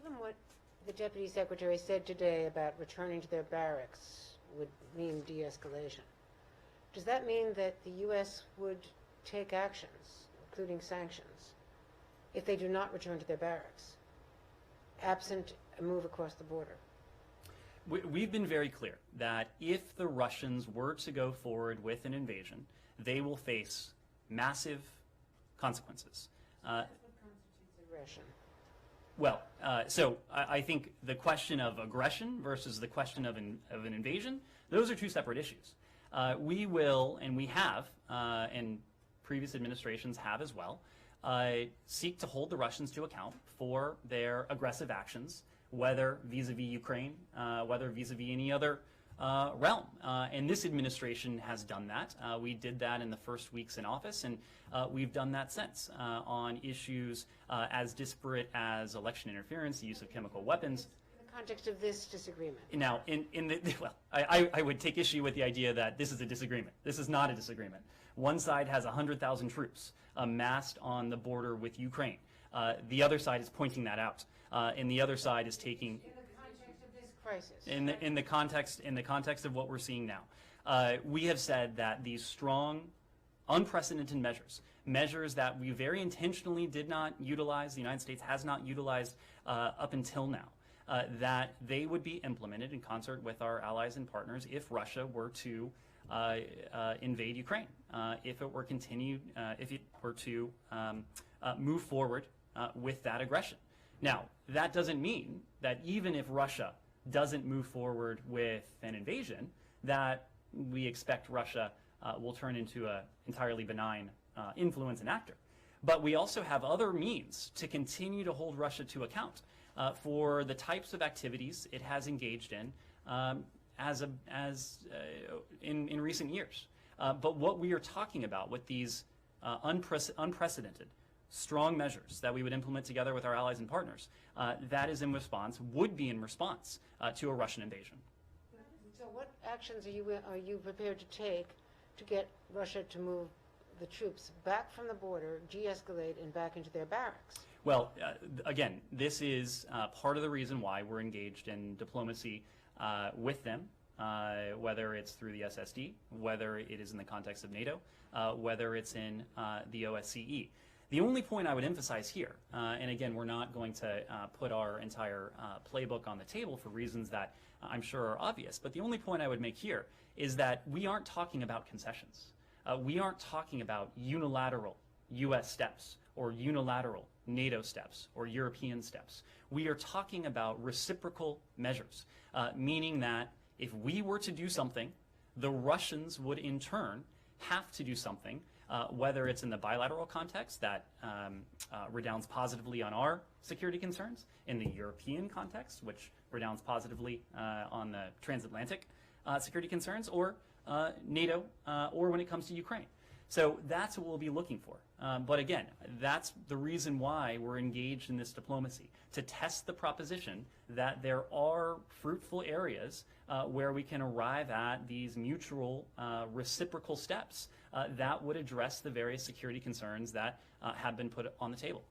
Given what the Deputy Secretary said today about returning to their barracks would mean de-escalation, does that mean that the U.S. would take actions, including sanctions, if they do not return to their barracks, absent a move across the border? We've been very clear that if the Russians were to go forward with an invasion, they will face massive consequences. That's what constitutes aggression. Well, so I think the question of aggression versus the question of an invasion, those are two separate issues. We will, and we have, and previous administrations have as well, seek to hold the Russians to account for their aggressive actions, whether vis-a-vis Ukraine, whether vis-a-vis any other realm. And this administration has done that. We did that in the first weeks in office, and we've done that since on issues as disparate as election interference, the use of chemical weapons. In the context of this disagreement. Now, well, I would take issue with the idea that this is a disagreement. This is not a disagreement. One side has 100,000 troops amassed on the border with Ukraine. The other side is pointing that out, and the other side is taking. In the context of what we're seeing now, we have said that these strong, unprecedented measures that we very intentionally did not utilize, the United States has not utilized up until now, that they would be implemented in concert with our allies and partners if Russia were to invade Ukraine, if it were to move forward with that aggression. Now, that doesn't mean that even if Russia doesn't move forward with an invasion, that we expect Russia will turn into an entirely benign influence and actor. But we also have other means to continue to hold Russia to account for the types of activities it has engaged in in recent years. But what we are talking about with these unprecedented strong measures that we would implement together with our allies and partners, would be in response to a Russian invasion. So what actions are you prepared to take to get Russia to move the troops back from the border, de-escalate, and back into their barracks? Well, again, this is part of the reason why we're engaged in diplomacy with them, whether it's through the SSD, whether it is in the context of NATO, whether it's in the OSCE. The only point I would emphasize here, and again, we're not going to put our entire playbook on the table for reasons that I'm sure are obvious, but the only point I would make here is that we aren't talking about concessions. We aren't talking about unilateral U.S. steps or unilateral NATO steps or European steps. We are talking about reciprocal measures, meaning that if we were to do something, the Russians would in turn have to do something, whether it's in the bilateral context that redounds positively on our security concerns, in the European context, which redounds positively on the transatlantic security concerns, or NATO, or when it comes to Ukraine. So that's what we'll be looking for. But again, that's the reason why we're engaged in this diplomacy, to test the proposition that there are fruitful areas where we can arrive at these mutual reciprocal steps that would address the various security concerns that have been put on the table.